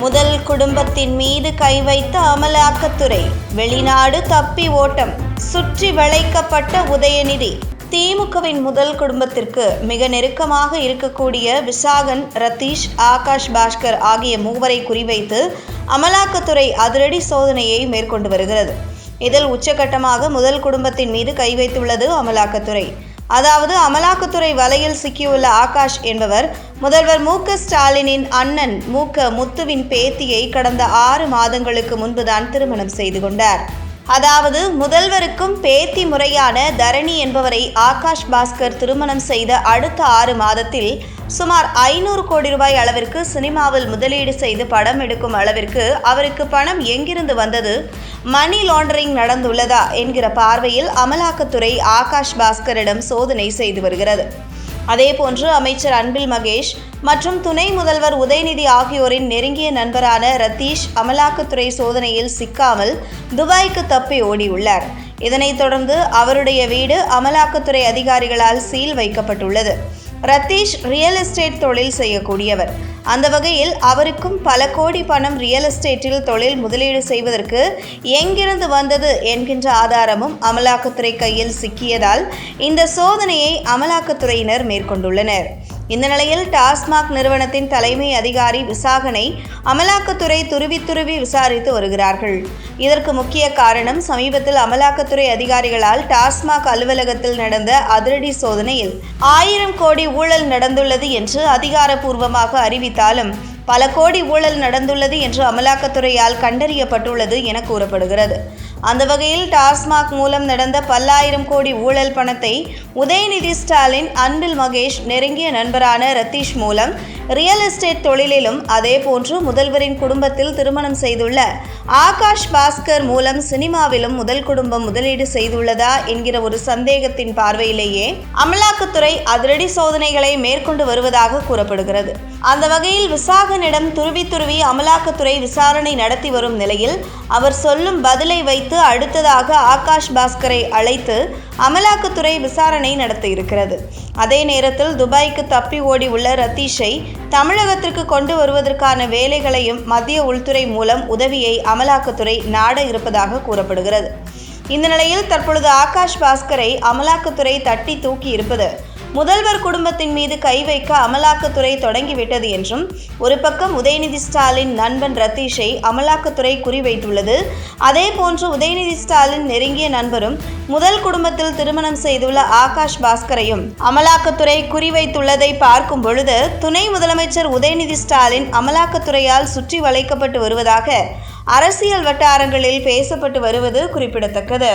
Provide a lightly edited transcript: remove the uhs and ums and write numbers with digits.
முதல் குடும்பத்தின் மீது கை வைத்த அமலாக்கத்துறை. வெளிநாடு தப்பி ஓட்டம். சுற்றி வளைக்கப்பட்ட உதயநிதி. திமுகவின் முதல் குடும்பத்திற்கு மிக நெருக்கமாக இருக்கக்கூடிய விசாகன், ரத்தீஷ், ஆகாஷ் பாஸ்கர் ஆகிய மூவரை குறிவைத்து அமலாக்கத்துறை அதிரடி சோதனையை மேற்கொண்டு வருகிறது. இதில் உச்சகட்டமாக முதல் குடும்பத்தின் மீது கை வைத்துள்ளது அமலாக்கத்துறை. அதாவது அமலாக்கத்துறை வலையில் சிக்கியுள்ள ஆகாஷ் என்பவர் முதல்வர் மு.க.ஸ்டாலினின் அண்ணன் முத்துவின் பேத்தியை கடந்த 6 மாதங்களுக்கு முன்புதான் திருமணம் செய்து கொண்டார். அதாவது முதல்வருக்கும் பேத்தி முறையான தரணி என்பவரை ஆகாஷ் பாஸ்கர் திருமணம் செய்த அடுத்த 6 மாதத்தில் சுமார் 500 கோடி ரூபாய் அளவிற்கு சினிமாவில் முதலீடு செய்து படம் எடுக்கும் அளவிற்கு அவருக்கு பணம் எங்கிருந்து வந்தது, மணி லாண்டரிங் நடந்துள்ளதா என்கிற பார்வையில் அமலாக்கத்துறை ஆகாஷ் பாஸ்கரிடம் சோதனை செய்து வருகிறது. அதேபோன்று அமைச்சர் அன்பில் மகேஷ் மற்றும் துணை முதல்வர் உதயநிதி ஆகியோரின் நெருங்கிய நண்பரான ரத்தீஷ் அமலாக்கத்துறை சோதனையில் சிக்காமல் துபாய்க்கு தப்பி ஓடியுள்ளார். இதனைத் தொடர்ந்து அவருடைய வீடு அமலாக்கத்துறை அதிகாரிகளால் சீல் வைக்கப்பட்டுள்ளது. ரத்தீஷ் ரியல் எஸ்டேட் தொழில் செய்யக்கூடியவர். அந்த வகையில் அவருக்கும் பல கோடி பணம் ரியல் எஸ்டேட்டில் தொழில் முதலீடு செய்வதற்கு எங்கிருந்து வந்தது என்கின்ற ஆதாரமும் அமலாக்கத்துறை கையில் சிக்கியதால் இந்த சோதனையை அமலாக்கத்துறையினர் மேற்கொண்டுள்ளனர். இந்த நிலையில் டாஸ்மாக் நிறுவனத்தின் தலைமை அதிகாரி விசாகனை அமலாக்கத்துறை துருவி விசாரித்து வருகிறார்கள். இதற்கு முக்கிய காரணம் சமீபத்தில் அமலாக்கத்துறை அதிகாரிகளால் டாஸ்மாக் அலுவலகத்தில் நடந்த அதிரடி சோதனையில் 1000 கோடி ஊழல் நடந்துள்ளது என்று அதிகாரப்பூர்வமாக அறிவித்தாலும் பல கோடி ஊழல் நடந்துள்ளது என்று அமலாக்கத்துறையால் கண்டறியப்பட்டுள்ளது என கூறப்படுகிறது. அந்த வகையில் டாஸ்மாக் மூலம் நடந்த பல்லாயிரம் கோடி ஊழல் பணத்தை உதயநிதி ஸ்டாலின், அன்பில் மகேஷ் நெருங்கிய நண்பரான ரத்தீஷ் மூலம் ரியல் எஸ்டேட் தொழிலிலும், அதேபோன்று முதல்வரின் குடும்பத்தில் திருமணம் செய்துள்ள ஆகாஷ் பாஸ்கர் மூலம் சினிமாவிலும் முதல் குடும்பம் முதலீடு செய்துள்ளதா என்கிற ஒரு சந்தேகத்தின் பார்வையிலேயே அமலாக்கத்துறை அதிரடி சோதனைகளை மேற்கொண்டு வருவதாக கூறப்படுகிறது. அந்த வகையில் விசாகனிடம் துருவி அமலாக்கத்துறை விசாரணை நடத்தி வரும் நிலையில் அவர் சொல்லும் பதிலை வைத்து அடுத்ததாக ஆகாஷ் பாஸ்கரை அழைத்து அமலாக்கத்துறை விசாரணை நடத்த இருக்கிறது. அதே நேரத்தில் துபாய்க்கு தப்பி ஓடி உள்ள ரத்தீஷை தமிழகத்திற்கு கொண்டு வருவதற்கான வேலைகளையும் மத்திய உள்துறை மூலம் உதவியை அமலாக்கத்துறை நாட இருப்பதாக கூறப்படுகிறது. இந்த நிலையில் தற்பொழுது ஆகாஷ் பாஸ்கரை அமலாக்கத்துறை தட்டி தூக்கி இருப்பது முதல்வர் குடும்பத்தின் மீது கை வைக்க அமலாக்கத்துறை தொடங்கிவிட்டது என்றும், ஒரு பக்கம் உதயநிதி ஸ்டாலின் நண்பன் ரத்தீஷை அமலாக்கத்துறை குறிவைத்துள்ளது. அதேபோன்று உதயநிதி ஸ்டாலின் நெருங்கிய நண்பரும் முதல் குடும்பத்தில் திருமணம் செய்துள்ள ஆகாஷ் பாஸ்கரையும் அமலாக்கத்துறை குறிவைத்துள்ளதை பார்க்கும் பொழுது துணை முதலமைச்சர் உதயநிதி ஸ்டாலின் அமலாக்கத்துறையால் சுற்றி வளைக்கப்பட்டு வருவதாக அரசியல் வட்டாரங்களில் பேசப்பட்டு வருவது குறிப்பிடத்தக்கது.